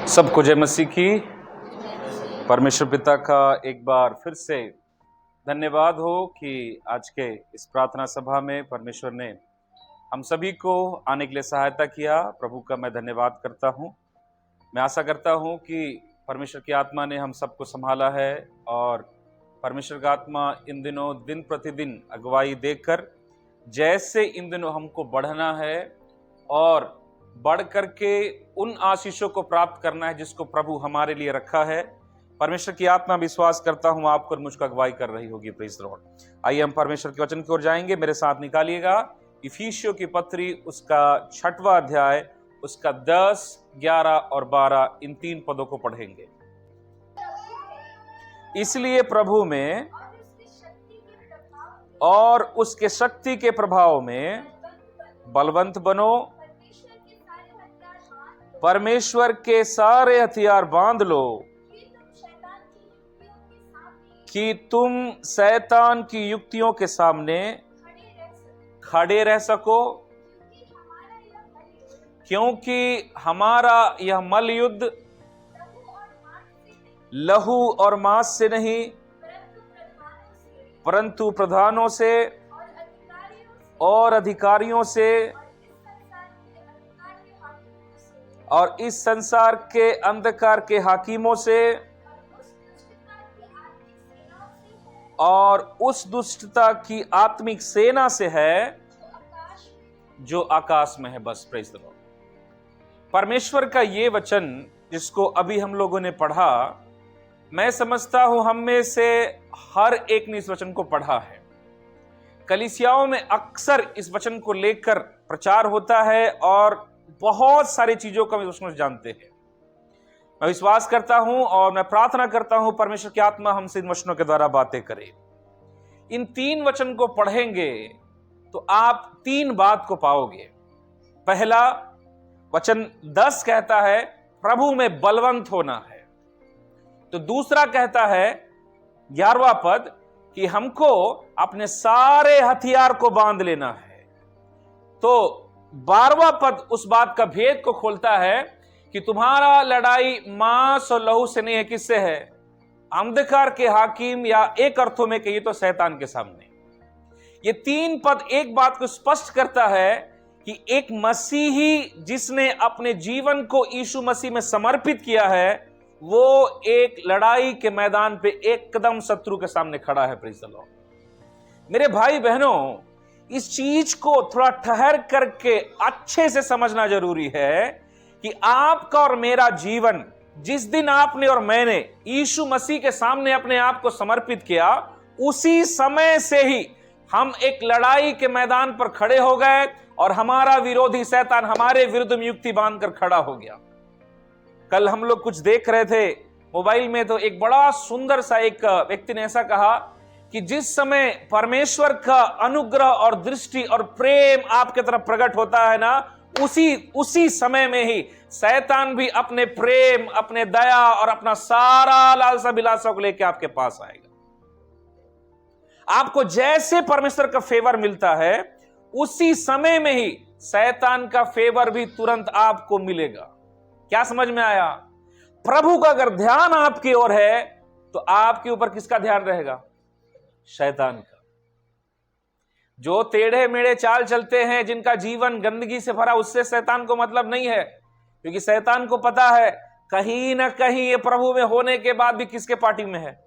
सबको जय मसीह की। परमेश्वर पिता का एक बार फिर से धन्यवाद हो कि आज के इस प्रार्थना सभा में परमेश्वर ने हम सभी को आने के लिए सहायता किया। प्रभु का मैं धन्यवाद करता हूं। मैं आशा करता हूं कि परमेश्वर की आत्मा ने हम सबको संभाला है और परमेश्वर का आत्मा इन दिनों दिन प्रतिदिन अगुवाई देकर जैसे इन दिनों हमको बढ़ना है और बढ़ करके उन आशीषों को प्राप्त करना है जिसको प्रभु हमारे लिए रखा है। परमेश्वर की आत्मा विश्वास करता हूं आपको और मुझको अगुवाई कर रही होगी। Praise the Lord. आइए हम परमेश्वर के वचन की ओर जाएंगे। मेरे साथ निकालिएगा इफिसियों की पत्री उसका 6वां अध्याय उसका 10, 11 और 12 इन 3 पदों को पढ़ेंगे। इसलिए प्रभु में और उसके शक्ति के प्रभाव में बलवंत बनो, परमेश्वर के सारे हथियार बांध लो कि तुम शैतान की युक्तियों के सामने खड़े रह सको, क्योंकि हमारा यह मल युद्ध लहू और मांस से नहीं परंतु प्रधानों से और अधिकारियों से और इस संसार के अंधकार के हाकिमों से और उस दुष्टता की आत्मिक सेना से है जो आकाश में है। बस प्रेज द लॉर्ड। परमेश्वर का ये वचन जिसको अभी हम लोगों ने पढ़ा, मैं समझता हूं हम में से हर एक ने इस वचन को पढ़ा है। कलीसियाओं में अक्सर इस वचन को लेकर प्रचार होता है और बहुत सारी चीजों का हम जानते हैं। मैं विश्वास करता हूं और मैं प्रार्थना करता हूं परमेश्वर की आत्मा हमसे इन वचनों के द्वारा बातें करे। इन 3 वचन को पढ़ेंगे तो आप 3 बात को पाओगे। पहला वचन 10 कहता है प्रभु में बलवंत होना है। तो दूसरा कहता है 11वां पद कि हमको अपने सारे हथियार को बांध लेना है। तो 12वां पद उस बात का भेद को खोलता है कि तुम्हारा लड़ाई मांस और लहू से नहीं है। किससे है? अंधकार के हाकिम, या एक अर्थों में कहिए तो शैतान के सामने। ये 3 पद एक बात को स्पष्ट करता है कि एक मसीही जिसने अपने जीवन को यीशु मसीह में समर्पित किया है, वो एक लड़ाई के मैदान पे एकदम शत्रु के सामने खड़ा है। Praise the Lord. मेरे भाई बहनों, इस चीज को थोड़ा ठहर करके अच्छे से समझना जरूरी है कि आपका और मेरा जीवन, जिस दिन आपने और मैंने यीशु मसीह के सामने अपने आप को समर्पित किया, उसी समय से ही हम एक लड़ाई के मैदान पर खड़े हो गए और हमारा विरोधी शैतान हमारे विरुद्ध में युक्ति बांधकर खड़ा हो गया। कल हम लोग कुछ देख रहे थे मोबाइल में, तो एक बड़ा सुंदर सा एक व्यक्ति ने ऐसा कहा कि जिस समय परमेश्वर का अनुग्रह और दृष्टि और प्रेम आपके तरफ प्रकट होता है ना, उसी समय में ही शैतान भी अपने प्रेम, अपने दया और अपना सारा लालसा बिलासा को लेकर आपके पास आएगा। आपको जैसे परमेश्वर का फेवर मिलता है, उसी समय में ही शैतान का फेवर भी तुरंत आपको मिलेगा। क्या समझ में आया? प्रभु का अगर ध्यान आपकी ओर है तो आपके ऊपर किसका ध्यान रहेगा? शैतान का। जो टेढ़े मेढ़े चाल चलते हैं, जिनका जीवन गंदगी से भरा, उससे शैतान को मतलब नहीं है, क्योंकि शैतान को पता है कहीं ना कहीं ये प्रभु में होने के बाद भी किसके पार्टी में है?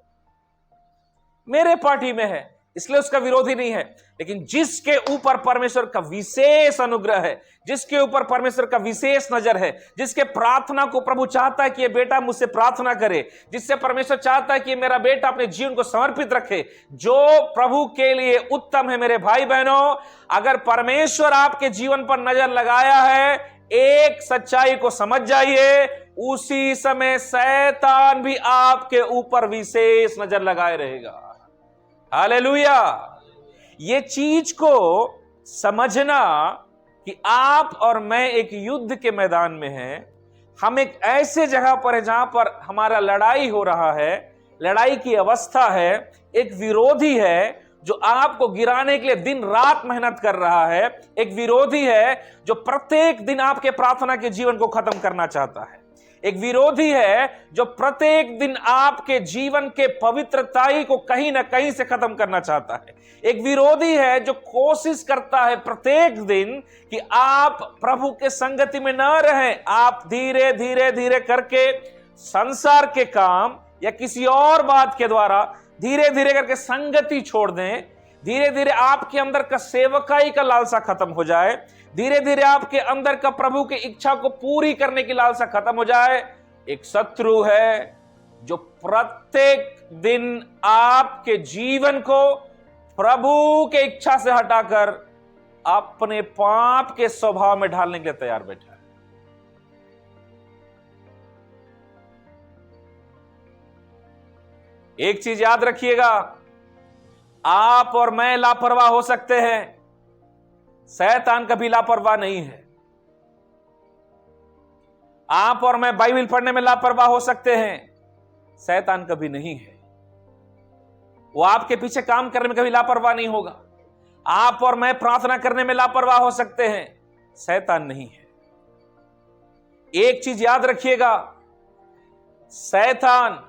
मेरे पार्टी में है, इसलिए उसका विरोधी नहीं है। लेकिन जिसके ऊपर परमेश्वर का विशेष अनुग्रह है, जिसके ऊपर परमेश्वर का विशेष नजर है, जिसके प्रार्थना को प्रभु चाहता है कि ये बेटा मुझसे प्रार्थना करे, जिससे परमेश्वर चाहता है कि मेरा बेटा अपने जीवन को समर्पित रखे, जो प्रभु के लिए उत्तम है। मेरे भाई बहनों, अगर परमेश्वर आपके जीवन पर नजर लगाया है, एक सच्चाई को समझ जाइए, उसी समय शैतान भी आपके ऊपर विशेष नजर लगाए रहेगा। हालेलुया। ये चीज को समझना कि आप और मैं एक युद्ध के मैदान में हैं। हम एक ऐसे जगह पर है जहां पर हमारा लड़ाई हो रहा है, लड़ाई की अवस्था है, एक विरोधी है जो आपको गिराने के लिए दिन रात मेहनत कर रहा है, एक विरोधी है जो प्रत्येक दिन आपके प्रार्थना के जीवन को खत्म करना चाहता है, एक विरोधी है जो प्रत्येक दिन आपके जीवन के पवित्रताई को कहीं ना कहीं से खत्म करना चाहता है। एक विरोधी है जो कोशिश करता है प्रत्येक दिन कि आप प्रभु के संगति में न रहें, आप धीरे धीरे धीरे करके संसार के काम या किसी और बात के द्वारा धीरे धीरे करके संगति छोड़ दें। धीरे धीरे आपके अंदर का सेवकाई का लालसा खत्म हो जाए, धीरे धीरे आपके अंदर का प्रभु की इच्छा को पूरी करने की लालसा खत्म हो जाए। एक शत्रु है जो प्रत्येक दिन आपके जीवन को प्रभु के इच्छा से हटाकर अपने पाप के स्वभाव में ढालने के लिए तैयार बैठा है। एक चीज याद रखिएगा, आप और मैं लापरवाह हो सकते हैं, शैतान कभी लापरवाह नहीं है। आप और मैं बाइबल पढ़ने में लापरवाह हो सकते हैं, शैतान कभी नहीं है। वो आपके पीछे काम करने में कभी लापरवाह नहीं होगा। आप और मैं प्रार्थना करने में लापरवाह हो सकते हैं, शैतान नहीं है। एक चीज याद रखिएगा, शैतान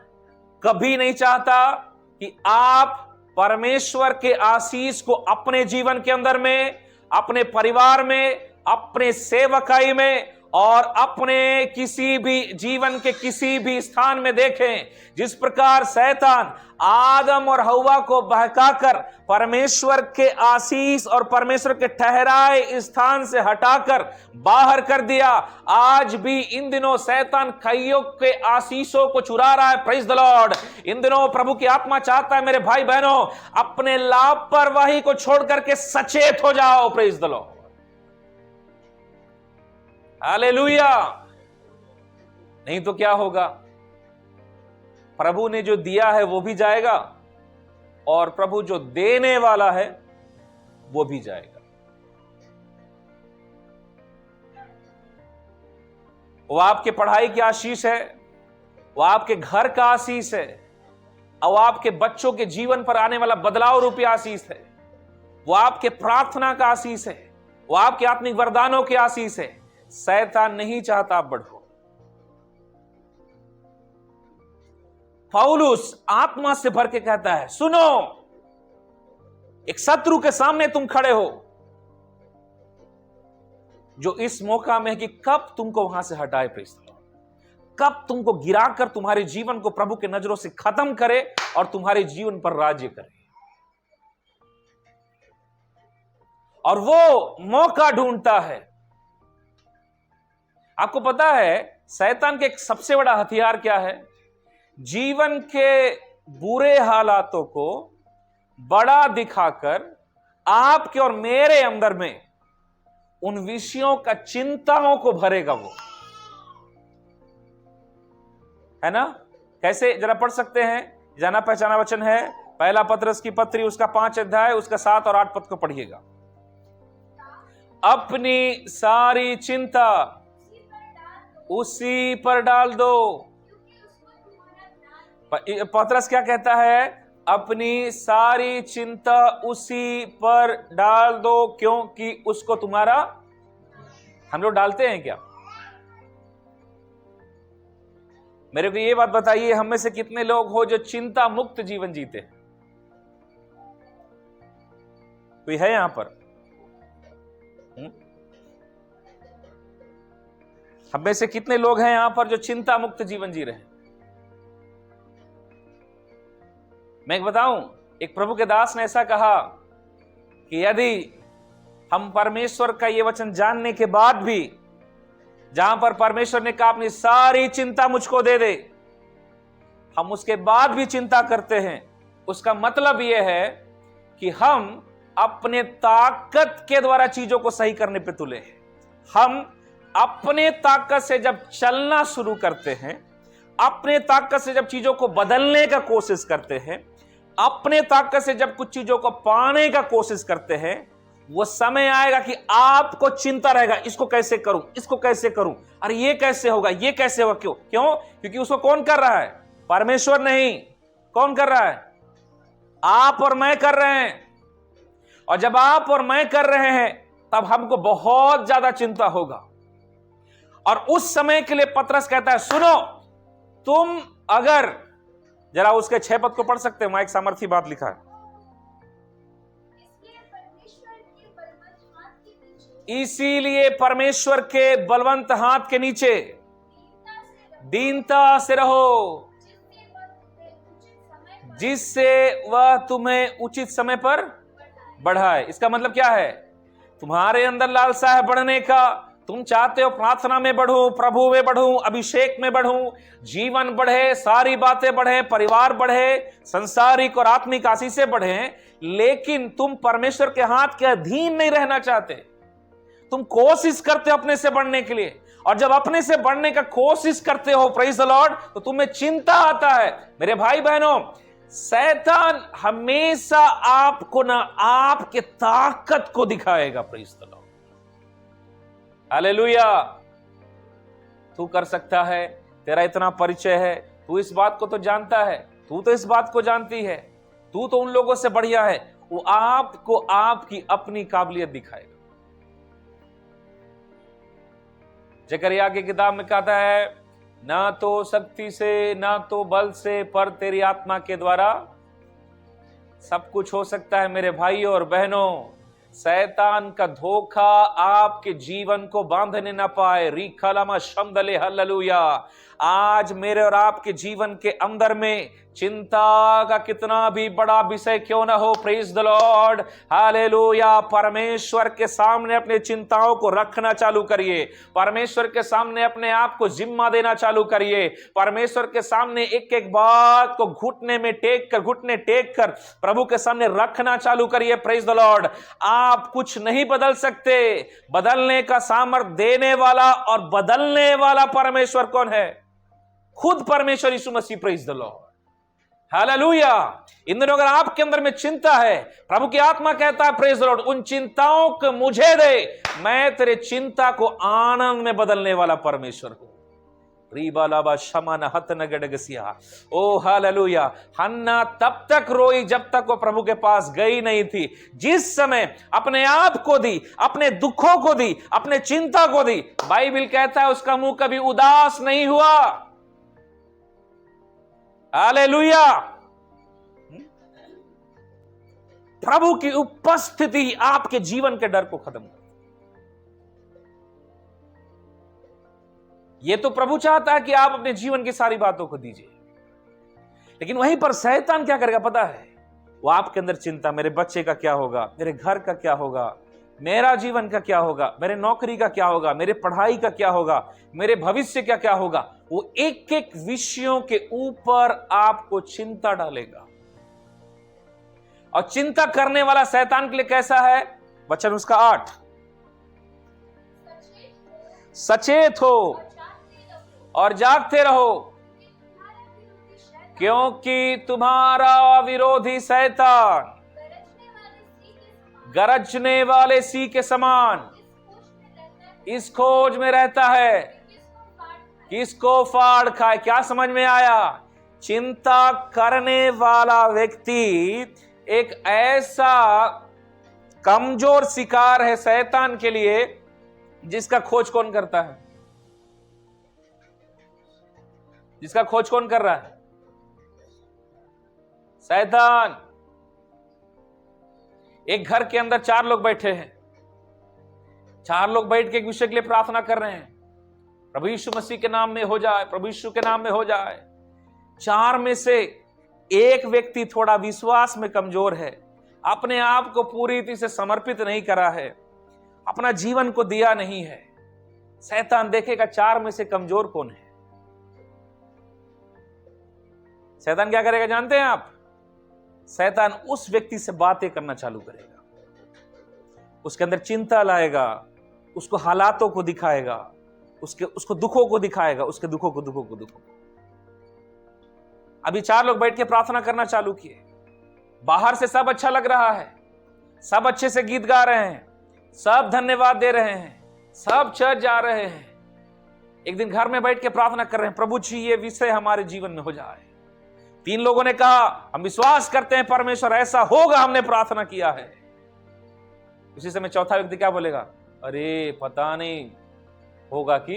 कभी नहीं चाहता कि आप परमेश्वर के आशीष को अपने जीवन के अंदर में, अपने परिवार में, अपने सेवकाई में और अपने किसी भी जीवन के किसी भी स्थान में देखें। जिस प्रकार शैतान आदम और हव्वा को बहकाकर परमेश्वर के आशीष और परमेश्वर के ठहराए स्थान से हटाकर बाहर कर दिया, आज भी इन दिनों शैतान कईयों के आशीषों को चुरा रहा है। Praise the Lord. इन दिनों प्रभु की आत्मा चाहता है मेरे भाई बहनों, अपने लापरवाही को छोड़ करके सचेत हो जाओ। Praise the Lord, hallelujah. नहीं तो क्या होगा, प्रभु ने जो दिया है वो भी जाएगा और प्रभु जो देने वाला है वो भी जाएगा। वो आपके पढ़ाई की आशीष है, वो आपके घर का आशीष है, और आपके बच्चों के जीवन पर आने वाला बदलाव रूपी आशीष है। वो आपके प्रार्थना का आशीष है, वो आपके आत्मिक वरदानों की आशीष है। शैतान नहीं चाहता आप बढ़ो। पौलुस आत्मा से भर के कहता है, सुनो, एक शत्रु के सामने तुम खड़े हो जो इस मौका में है कि कब तुमको वहां से हटाए, कब तुमको गिराकर तुम्हारे जीवन को प्रभु के नजरों से खत्म करे और तुम्हारे जीवन पर राज्य करे। और वो मौका ढूंढता है। आपको पता है शैतान के एक सबसे बड़ा हथियार क्या है? जीवन के बुरे हालातों को बड़ा दिखाकर आपके और मेरे अंदर में उन विषयों का चिंताओं को भरेगा वो, है ना? कैसे, जरा पढ़ सकते हैं। जाना पहचाना वचन है, पहला पतरस की पत्री उसका 5 अध्याय उसका 7 और 8 पद को पढ़िएगा। अपनी सारी चिंता उसी पर डाल दो। पतरस क्या कहता है? अपनी सारी चिंता उसी पर डाल दो, क्योंकि उसको तुम्हारा। हम लोग डालते हैं क्या? मेरे को ये बात बताइए, हम में से कितने लोग हो जो चिंता मुक्त जीवन जीते हैं? कोई है यहां पर? हम में से कितने लोग हैं यहां पर जो चिंता मुक्त जीवन जी रहे हैं? मैं बताऊं, एक प्रभु के दास ने ऐसा कहा कि यदि हम परमेश्वर का यह वचन जानने के बाद भी, जहां पर परमेश्वर ने कहा अपनी सारी चिंता मुझको दे दे, हम उसके बाद भी चिंता करते हैं, उसका मतलब यह है कि हम अपने ताकत के द्वारा चीजों को सही करने पे तुले हैं। हम अपने ताकत से जब चलना शुरू करते हैं, अपने ताकत से जब चीजों को बदलने का कोशिश करते हैं, अपने ताकत से जब कुछ चीजों को पाने का कोशिश करते हैं, वो समय आएगा कि आपको चिंता रहेगा, इसको कैसे करूं, इसको कैसे करूं, अरे ये कैसे होगा, ये कैसे होगा। क्यों? क्योंकि उसको कौन कर रहा है? परमेश्वर नहीं। कौन कर रहा है? आप और मैं कर रहे हैं। और जब आप और मैं कर रहे हैं, तब हमको बहुत ज्यादा चिंता होगा। और उस समय के लिए पतरस कहता है, सुनो, तुम अगर, जरा उसके 6 पद को पढ़ सकते हैं, वहां एक सामर्थी बात लिखा है। इसीलिए परमेश्वर के बलवंत हाथ के नीचे दीनता से रहो, जिससे वह तुम्हें उचित समय पर बढ़ाए। इसका मतलब क्या है? तुम्हारे अंदर लालसा है बढ़ने का, तुम चाहते हो प्रार्थना में बढ़ूं, प्रभु में बढ़ूं, अभिषेक में बढ़ूं, जीवन बढ़े, सारी बातें बढ़े, परिवार बढ़े, संसारिक और आत्मिक आशीषें बढ़े, लेकिन तुम परमेश्वर के हाथ के अधीन नहीं रहना चाहते। तुम कोशिश करते हो अपने से बढ़ने के लिए, और जब अपने से बढ़ने का कोशिश करते हो, प्रेज द लॉर्ड, तो तुम्हें चिंता आता है। मेरे भाई बहनों, शैतान हमेशा आपको ना आपके ताकत को दिखाएगा। Praise the Lord, hallelujah. तू कर सकता है, तेरा इतना परिचय है, तू इस बात को तो जानता है, तू तो इस बात को जानती है, तू तो उन लोगों से बढ़िया है। वो आपको आपकी अपनी काबिलियत दिखाएगा। जकरिया की किताब में कहता है, ना तो शक्ति से, ना तो बल से, पर तेरी आत्मा के द्वारा सब कुछ हो सकता है। मेरे भाइयों और बहनों, शैतान का धोखा आपके जीवन को बांधने ना पाए। रीखलामा शमदले, हालेलुया। आज मेरे और आपके जीवन के अंदर में चिंता का कितना भी बड़ा विषय क्यों ना हो, प्रेज द लॉर्ड, हालेलुया, परमेश्वर के सामने अपने चिंताओं को रखना चालू करिए। परमेश्वर के सामने अपने आप को जिम्मा देना चालू करिए। परमेश्वर के सामने एक एक बात को घुटने में टेक कर, घुटने टेक कर प्रभु के सामने रखना चालू करिए। Praise the Lord. आप कुछ नहीं बदल सकते, बदलने का सामर्थ देने वाला और बदलने वाला परमेश्वर कौन है? खुद परमेश्वर Yeshu Masih. Praise the Lord, hallelujah. इन दिनों अगर आपके अंदर में चिंता है, प्रभु की आत्मा कहता है, प्रेज द लॉर्ड, उन चिंताओं को मुझे दे, मैं तेरे चिंता को आनंद में बदलने वाला परमेश्वर हूं। रीबा लाबा शमान हतन गडगसिया। ओ हालेलुया। हन्ना तब तक रोई जब तक वो प्रभु के पास गई नहीं थी। जिस समय अपने आप को दी, अपने दुखों को दी, अपने चिंता को दी, बाइबल कहता है उसका मुंह कभी उदास नहीं हुआ। हालेलुया। प्रभु की उपस्थिति आपके जीवन के डर को खत्म कर। यह तो प्रभु चाहता है कि आप अपने जीवन की सारी बातों को दीजिए, लेकिन वहीं पर शैतान क्या करेगा पता है? वो आपके अंदर चिंता, मेरे बच्चे का क्या होगा, मेरे घर का क्या होगा, मेरा जीवन का क्या होगा, मेरे नौकरी का क्या होगा, मेरे पढ़ाई का क्या होगा, मेरे भविष्य का क्या होगा। वो एक एक विषयों के ऊपर आपको चिंता डालेगा। और चिंता करने वाला शैतान के लिए कैसा है? वचन उसका 8, सचेत हो और जागते रहो, क्योंकि तुम्हारा विरोधी शैतान गरजने वाले सिंह के समान इस खोज में रहता है, किसको फाड़ खाए। क्या समझ में आया? चिंता करने वाला व्यक्ति एक ऐसा कमजोर शिकार है शैतान के लिए, जिसका खोज कौन करता है? जिसका खोज कौन कर रहा है? शैतान। एक घर के अंदर 4 लोग बैठे हैं, 4 लोग बैठ के एक विषय के लिए प्रार्थना कर रहे हैं, प्रभु यीशु मसीह के नाम में हो जाए, प्रभु यीशु के नाम में हो जाए। 4 में से एक व्यक्ति थोड़ा विश्वास में कमजोर है, अपने आप को पूरी रीति से समर्पित नहीं करा है, अपना जीवन को दिया नहीं है। शैतान देखेगा 4 में से कमजोर कौन है। शैतान क्या करेगा जानते हैं आप? शैतान उस व्यक्ति से बातें करना चालू करेगा, उसके अंदर चिंता लाएगा, उसको हालातों को दिखाएगा, उसको दुखों को दिखाएगा, उसके दुखों को। अभी 4 लोग बैठ के प्रार्थना करना चालू किए, बाहर से सब अच्छा लग रहा है, सब अच्छे से गीत गा रहे हैं, सब धन्यवाद दे रहे हैं, सब चर्च जा रहे हैं। एक दिन घर में बैठ के प्रार्थना कर रहे हैं, प्रभु जी ये विषय हमारे जीवन में हो जाए। 3 लोगों ने कहा हम विश्वास करते हैं परमेश्वर ऐसा होगा, हमने प्रार्थना किया है। उसी समय चौथा व्यक्ति क्या बोलेगा? अरे पता नहीं होगा कि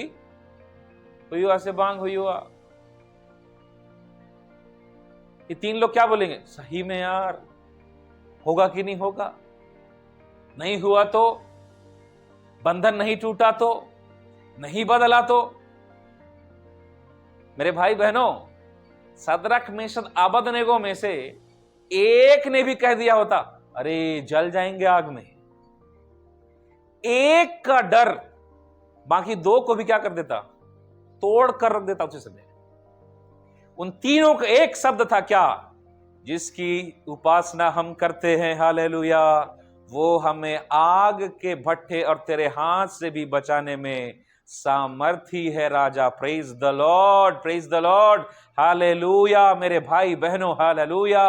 हुआ से बांग हुआ। ये 3 लोग क्या बोलेंगे? सही में यार, होगा कि नहीं होगा? नहीं हुआ तो, बंधन नहीं टूटा तो, नहीं बदला तो। मेरे भाई बहनों, सदरक मेशक अबेदनगो में से एक ने भी कह दिया होता अरे जल जाएंगे आग में, एक का डर बाकी 2 को भी क्या कर देता? तोड़ कर रख देता उसी समय। उन तीनों का एक शब्द था क्या? जिसकी उपासना हम करते हैं, हालेलुया, वो हमें आग के भट्ठे और तेरे हाथ से भी बचाने में सामर्थी है राजा। Praise the Lord, praise the Lord, hallelujah. मेरे भाई बहनों, हालेलुया।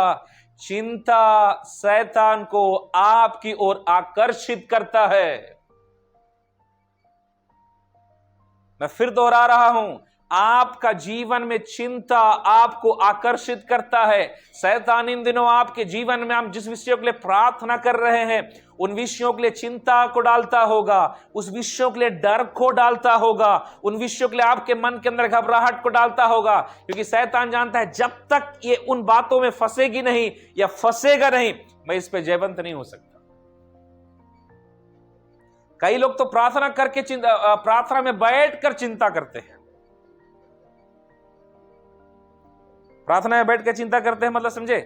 चिंता शैतान को आपकी ओर आकर्षित करता है। मैं फिर दोहरा रहा हूं, आपका जीवन में चिंता आपको आकर्षित करता है। शैतान इन दिनों आपके जीवन में हम जिस विषयों के लिए प्रार्थना कर रहे हैं उन विषयों के लिए चिंता को डालता होगा, उस विषयों के लिए डर को डालता होगा, उन विषयों के लिए आपके मन के अंदर घबराहट को डालता होगा, क्योंकि शैतान जानता है जब तक ये उन बातों में फंसेगी नहीं या फंसेगा नहीं, मैं इस पे जयवंत नहीं हो सकता। कई लोग तो प्रार्थना करके प्रार्थना में बैठकर चिंता करते हैं। प्रार्थना में बैठ के चिंता करते हैं मतलब समझे?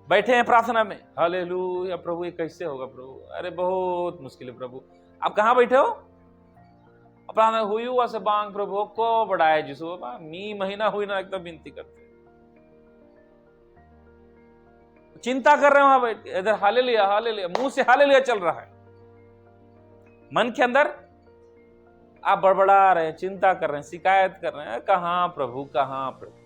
बैठे हैं प्रार्थना में, हालेलुया प्रभु ये कैसे होगा प्रभु, अरे बहुत मुश्किल है प्रभु। आप कहां बैठे हो? प्रार्थना हुई हुआ से बांग प्रभु को बढ़ाए जिसो मी महीना हुई ना एकदम विनती करते, चिंता कर रहे हो वहां बैठ, इधर हालेलुया हालेलुया, मुंह से हालेलुया चल रहा है, मन के अंदर आप बड़बड़ा रहे हैं, चिंता कर रहे हैं, शिकायत कर रहे हैं, कहां प्रभु कहां प्रभु।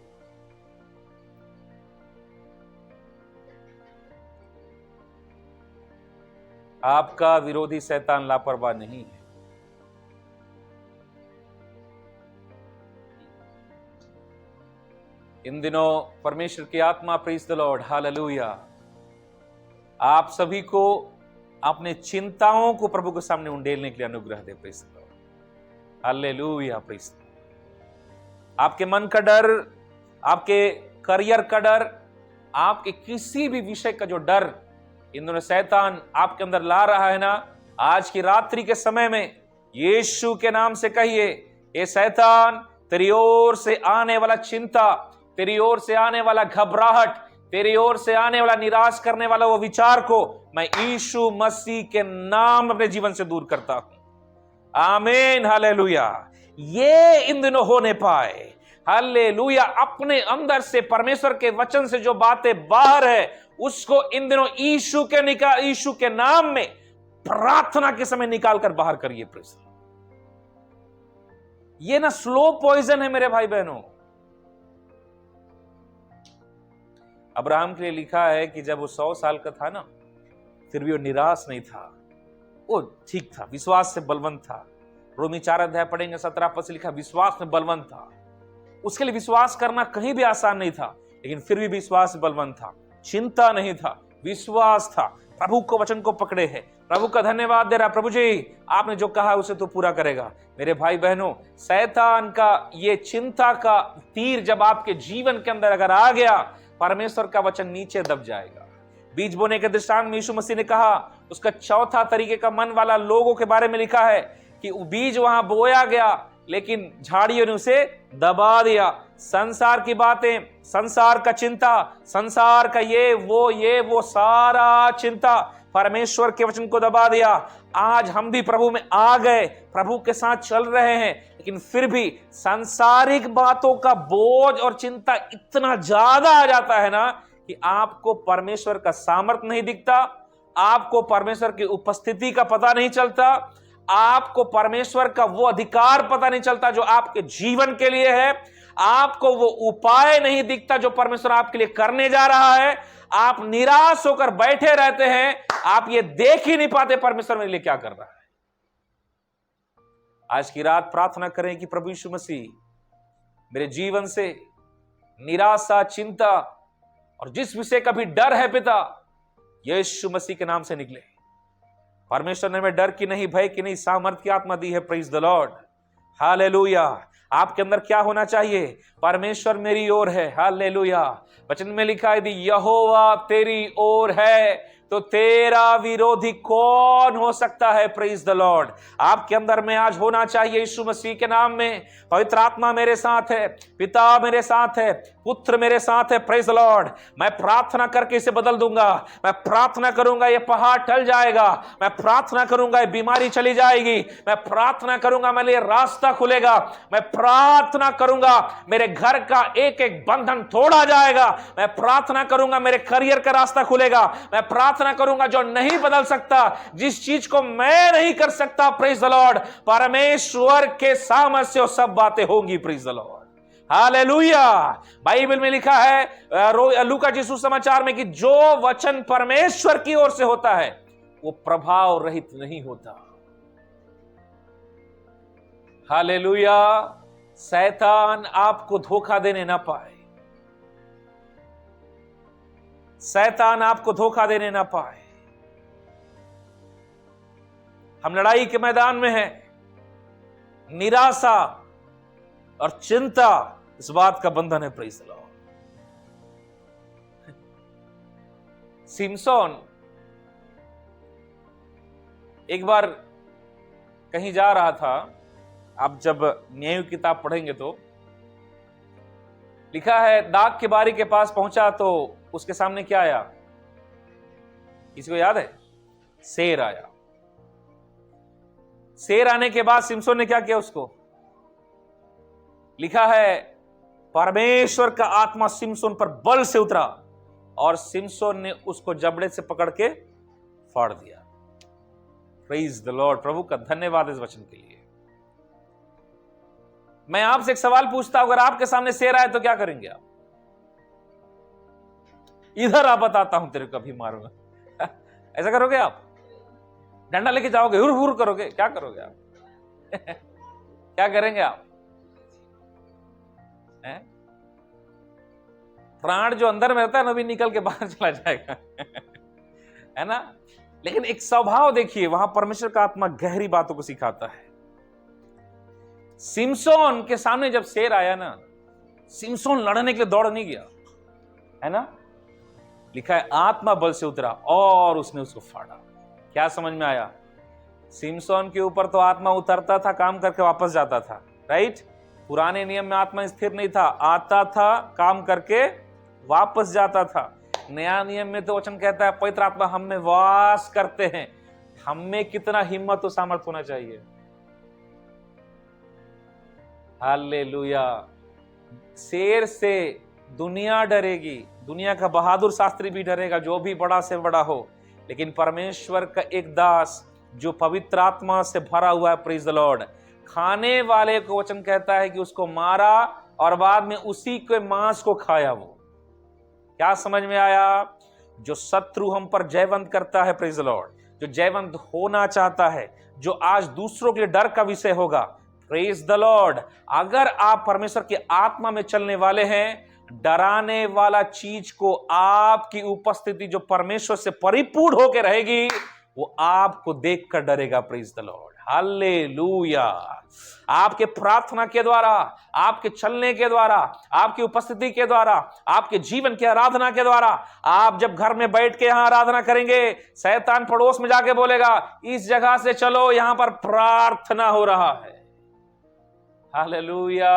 आपका विरोधी शैतान लापरवाह नहीं है। इन दिनों परमेश्वर की आत्मा, प्रेज़ द लॉर्ड, हालेलुया, आप सभी को अपने चिंताओं को प्रभु के सामने उंडेलने के लिए अनुग्रह दे। Praise the Lord, hallelujah, praise. आपके मन का डर, आपके करियर का डर, आपके किसी भी विषय का जो डर इन दोनों शैतान आपके अंदर ला रहा है ना, आज की रात्रि के समय में यीशु के नाम से कहिए, ये शैतान तेरी ओर से आने वाला चिंता, तेरी ओर से आने वाला घबराहट, तेरी ओर से आने वाला निराश करने वाला वो विचार को मैं यीशु मसीह के नाम अपने जीवन से दूर करता हूं। आमीन, हालेलुया। ये इन दिनों होने पाए, हालेलुया। अपने अंदर से परमेश्वर के वचन से जो बातें बाहर है उसको इन दिनों यीशु के नाम में प्रार्थना के समय निकाल कर बाहर करिए। प्रेज़। ये ना स्लो पॉइजन है मेरे भाई बहनों। अब्राहम के लिए लिखा है कि जब वो 100 साल का था ना, फिर भी वो निराश नहीं था, वो ठीक था, विश्वास से बलवंत था। रोमी 4 अध्याय पढ़ेंगे 17 पद से लिखा, विश्वास में बलवंत था। उसके लिए विश्वास करना कहीं भी आसान नहीं था, लेकिन फिर भी विश्वास में बलवंत था। चिंता नहीं था, विश्वास था, प्रभु को वचन को पकड़े है। प्रभु का धन्यवाद दे रहा, प्रभु जी आपने जो कहा उसे तो पूरा करेगा। मेरे भाई बहनों, शैतान का ये चिंता का तीर जब आपके जीवन के अंदर अगर आ गया, परमेश्वर का वचन नीचे दब जाएगा। बीज बोने के दृष्टांत में यीशु मसीह ने कहा, उसका चौथा तरीके का मन वाला लोगों के बारे में लिखा है कि बीज वहां बोया गया लेकिन झाड़ियों ने उसे दबा दिया। संसार की बातें, संसार का चिंता, संसार का ये वो सारा चिंता परमेश्वर के वचन को दबा दिया। आज हम भी प्रभु में आ गए, प्रभु के साथ चल रहे हैं, लेकिन फिर भी सांसारिक बातों का बोझ और चिंता इतना ज्यादा आ जाता है ना कि आपको परमेश्वर का सामर्थ्य नहीं दिखता, आपको परमेश्वर की उपस्थिति का पता नहीं चलता, आपको परमेश्वर का वो अधिकार पता नहीं चलता जो आपके जीवन के लिए है, आपको वो उपाय नहीं दिखता जो परमेश्वर आपके लिए करने जा रहा है। आप निराश होकर बैठे रहते हैं, आप ये देख ही नहीं पाते परमेश्वर मेरे लिए क्या कर रहा है। आज की रात प्रार्थना करें कि प्रभु यीशु मसीह मेरे जीवन से निराशा, चिंता और जिस विषय का भी डर है पिता, यीशु मसीह के नाम से निकले। परमेश्वर ने हमें डर की नहीं, भय की नहीं, सामर्थ्य की आत्मा दी है। Praise the Lord, hallelujah. आपके अंदर क्या होना चाहिए? परमेश्वर मेरी ओर है। हालेलुया। वचन में लिखा है, यदि यहोवा तेरी ओर है तो तेरा विरोधी कौन हो सकता है? Praise the Lord. आपके अंदर में आज होना चाहिए, यीशु मसीह के नाम में, पवित्र आत्मा मेरे साथ है, पिता मेरे साथ है, पुत्र मेरे साथ है। Praise the Lord. मैं प्रार्थना करके इसे बदल दूंगा। मैं प्रार्थना करूंगा ये पहाड़ टल जाएगा। मैं प्रार्थना करूंगा ये बीमारी चली जाएगी। मैं प्रार्थना करूंगा मेरे लिए रास्ता खुलेगा। मैं प्रार्थना करूंगा मेरे घर का एक एक बंधन तोड़ा जाएगा। मैं प्रार्थना करूंगा मेरे करियर का रास्ता खुलेगा। मैं प्रार्थना करूंगा जो नहीं बदल सकता, जिस चीज को मैं नहीं कर सकता, प्रेज द लॉर्ड, परमेश्वर के सामर्थ्य से वो सब बातें होंगी। Praise the Lord. Hallelujah. Bible में लिखा है लूका जी सुसमाचार में कि जो वचन परमेश्वर की ओर से होता है वो प्रभाव रहित नहीं होता। हालेलुया। शैतान आपको धोखा देने ना पाए। शैतान आपको धोखा देने ना पाए। हम लड़ाई के मैदान में हैं। निराशा और चिंता इस बात का बंधन है। Praise the Lord. सिमसोन एक बार कहीं जा रहा था। आप जब न्याय की किताब पढ़ेंगे तो लिखा है, दाग के बारी के पास पहुंचा तो उसके सामने क्या आया? किसी को याद है? शेर आया। शेर आने के बाद सिमसोन ने क्या किया? उसको लिखा है परमेश्वर का आत्मा सिमसोन पर बल से उतरा और सिमसोन ने उसको जबड़े से पकड़ के फाड़ दिया। Praise the Lord. प्रभु का धन्यवाद इस वचन के लिए। मैं आपसे एक सवाल पूछता हूं, अगर आपके सामने शेर आए तो क्या करेंगे आप? इधर आ, बताता हूं तेरे को अभी मारूंगा। ऐसा करोगे आप? डंडा लेके जाओगे, हुर हुर करोगे? क्या करोगे आप? क्या करेंगे आप? प्राण जो अंदर में रहता है ना, भी निकल के बाहर चला जाएगा। है ना? लेकिन एक स्वभाव देखिए, वहां परमेश्वर का आत्मा गहरी बातों को सिखाता है। सिमसोन के सामने जब शेर आया ना, सिमसोन लड़ने के लिए दौड़ नहीं गया, है ना? लिखा है आत्मा बल से उतरा और उसने उसको फाड़ा। क्या समझ में आया? सिमसोन के ऊपर तो आत्मा उतरता था, काम करके वापस जाता था, राइट? पुराने नियम में आत्मा स्थिर नहीं था, आता था, काम करके वापस जाता था। नया नियम में तो वचन कहता है पवित्र आत्मा हम में वास करते हैं। हम में कितना हिम्मत और सामर्थ्य होना चाहिए। हालेलुया। शेर से दुनिया डरेगी, दुनिया का बहादुर शास्त्री भी डरेगा, जो भी बड़ा से बड़ा हो, लेकिन परमेश्वर का एक दास जो पवित्र आत्मा से भरा हुआ है, प्रेज द लॉर्ड, खाने वाले को वचन कहता है कि उसको मारा और बाद में उसी के मांस को खाया। वो क्या समझ में आया? जो शत्रु हम पर जयवंत करता है, प्रेज द लॉर्ड, जो जयवंत होना चाहता है, जो आज दूसरों के लिए डर का विषय होगा, प्रेज द लॉर्ड, अगर आप परमेश्वर की आत्मा में चलने वाले हैं, डराने वाला चीज को आपकी उपस्थिति जो परमेश्वर से परिपूर्ण होकर रहेगी, वो आपको देखकर डरेगा। Praise the Lord. हालेलुया। आपके प्रार्थना के द्वारा, आपके चलने के द्वारा, आपकी उपस्थिति के द्वारा, आपके जीवन की आराधना के द्वारा, आप जब घर में बैठ के यहां आराधना करेंगे, शैतान पड़ोस में जाके बोलेगा इस जगह से चलो, यहां पर प्रार्थना हो रहा है। हालेलुया।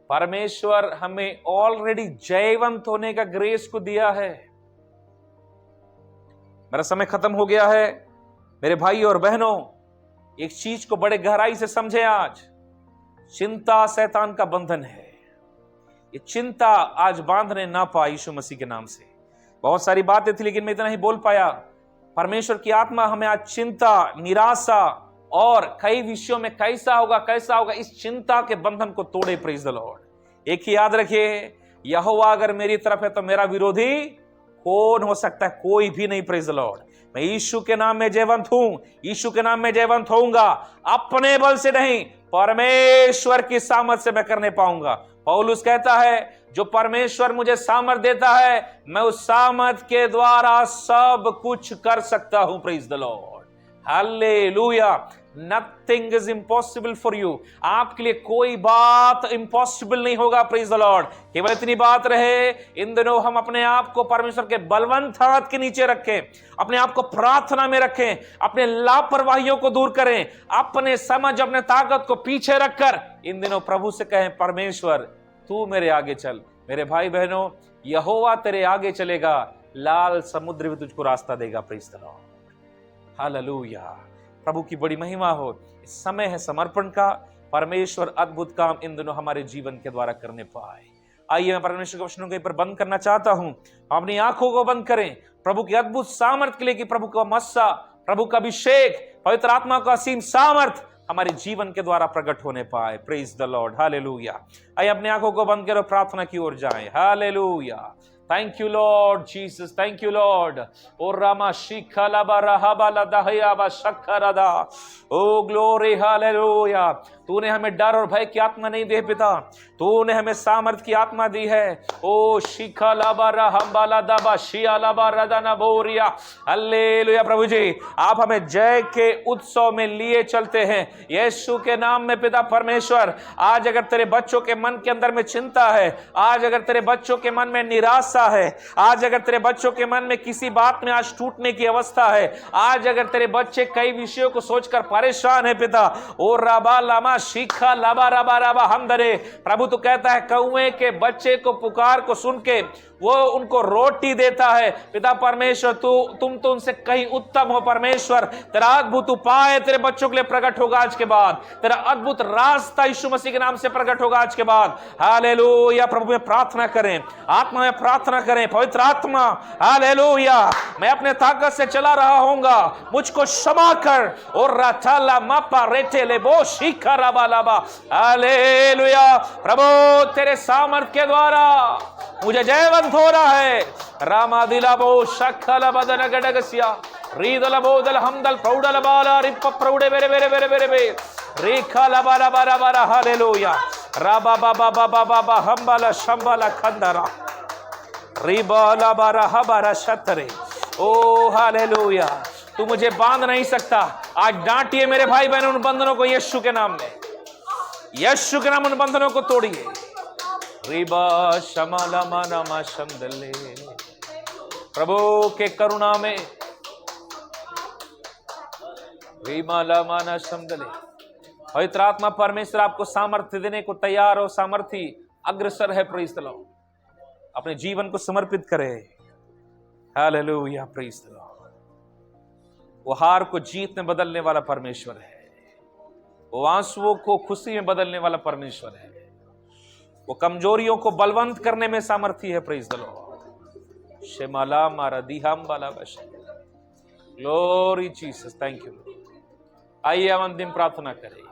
परमेश्वर हमें ऑलरेडी जयवंत होने का ग्रेस को दिया है। मेरा समय खत्म हो गया है। मेरे भाई और बहनों, एक चीज को बड़े गहराई से समझें। आज चिंता शैतान का बंधन है। ये चिंता आज बांधने ना पाई यीशु मसीह के नाम से। बहुत सारी बातें थी लेकिन मैं इतना ही बोल पाया। परमेश्वर की आत्मा हमें आज चिंता, निराशा और कई विषयों में कैसा होगा इस चिंता के बंधन को तोड़े। Praise the Lord. एक ही याद रखिए, यहोवा अगर मेरी तरफ है तो मेरा विरोधी कौन हो सकता है? कोई भी नहीं। Praise the Lord. मैं यीशु के नाम में जयवंत हूं, यीशु के नाम में जयवंत होऊंगा। अपने बल से नहीं, परमेश्वर की सामर्थ से मैं करने पाऊंगा। पौलुस कहता है जो परमेश्वर मुझे सामर्थ देता है, मैं उस सामर्थ के द्वारा सब कुछ कर सकता हूं। Praise the Lord. Hallelujah. Nothing is impossible for you. आपके लिए कोई बात इम्पॉसिबल नहीं होगा। Praise the Lord. केवल इतनी बात रहे, इन दिनों हम अपने आप को परमेश्वर के बलवंत हाथ के नीचे रखें, अपने आप को प्रार्थना में रखें, अपने लापरवाहियों को दूर करें, अपने समझ अपने ताकत को पीछे रखकर इन दिनों प्रभु से कहें, परमेश्वर तू मेरे आगे चल। मेरे भाई बहनों, यहोवा तेरे आगे चलेगा, लाल समुद्र भी तुझको रास्ता देगा। Praise the Lord. हालेलुया। प्रभु की बड़ी महिमा हो। इस समय है समर्पण का। परमेश्वर अद्भुत काम इन दिनों हमारे जीवन के द्वारा करने पाए। आइए मैं परमेश्वर के वचनों के ऊपर बंद करना चाहता हूं। अपनी आंखों को बंद करें प्रभु की अद्भुत सामर्थ के लिए, कि प्रभु का मस्सा, प्रभु का अभिषेक, पवित्र आत्मा का असीम सामर्थ हमारे जीवन के द्वारा प्रकट होने पाए। Praise the Lord. हालेलुया। आइए अपनी आंखों को बंद करो, प्रार्थना की ओर जाएं। Hallelujah. Thank you, Lord Jesus. Thank you, Lord. O Rama Shikhalaba Rahabala Dahayaba Shakharada. Oh glory, hallelujah. तूने हमें डर और भय की आत्मा नहीं दी पिता, तूने हमें सामर्थ की आत्मा दी है। ओ शिखलाबा रहबाला दबा शियालाबा रदाना बोरिया। हालेलुया। प्रभु जी, आप हमें जय के उत्सव में लिए चलते हैं यीशु के नाम में। पिता परमेश्वर, आज अगर तेरे बच्चों के मन के अंदर में चिंता है, आज अगर तेरे बच्चों के मन में निराशा है, आज अगर तेरे बच्चों के मन में किसी बात में आज टूटने की अवस्था है, आज अगर तेरे बच्चे कई विषयों को सोचकर परेशान है पिता, ओ राबा लामा शिखा लाबा राबा राबा हमदरे। प्रभु तो कहता है, कौवे के बच्चे को पुकार को सुन के वो उनको रोटी देता है। पिता परमेश्वर, तुम तो उनसे कहीं उत्तम हो। परमेश्वर, तेरा अद्भुत उपाय तेरे बच्चों के लिए प्रकट होगा आज के बाद, तेरा अद्भुत रास्ता यीशु मसीह के नाम से प्रकट होगा आज के बाद। हालेलुया। प्रभु में प्रार्थना करें, आत्मा में प्रार्थना करें। पवित्र आत्मा, हालेलुया, मैं अपने ताकत से चला रहा होऊंगा, मुझको क्षमा कर। और राचाला मापा रेटे ले बो शिखा राबा लाबा। हालेलुया। प्रभु तेरे सामर्थ के द्वारा मुझे जयवंत हो रहा है। रामा दिलाबो शखला बदन गडगसिया रीदल बोदल हमदल प्रौडल बाला रिप प्रौडे बेरे बेरे बेरे बेरे बे रेखा लबारा बारा बारा। हालेलुया। राबा बाबा बाबा बाबा हमबाला शंबाला खंदरा रिबाला बारा हबारा शतरे। ओ हालेलुया। तू मुझे बांध नहीं सकता। आज डांटिए मेरे भाई बहन उन बंधनों को यीशु के नाम में, यीशु के नाम उन बंधनों को तोड़िए। रिबा शमाला माना शंदले। प्रभु के करुणा में रिमाला माना शंदले। पवित्र आत्मा परमेश्वर आपको सामर्थ्य देने को तैयार हो, सामर्थी अग्रसर है। Praise the Lord. अपने जीवन को समर्पित करें। हालेलुया। Praise the Lord. वो हार को जीत में बदलने वाला परमेश्वर है, वो आंसुओं को खुशी में बदलने वाला परमेश्वर है, वो कमजोरियों को बलवंत करने में सामर्थी है। Praise the Lord. शेमाला मारा दिहाम बाला बश। Glory Jesus. Thank you. आइए हम अंतिम प्रार्थना करें।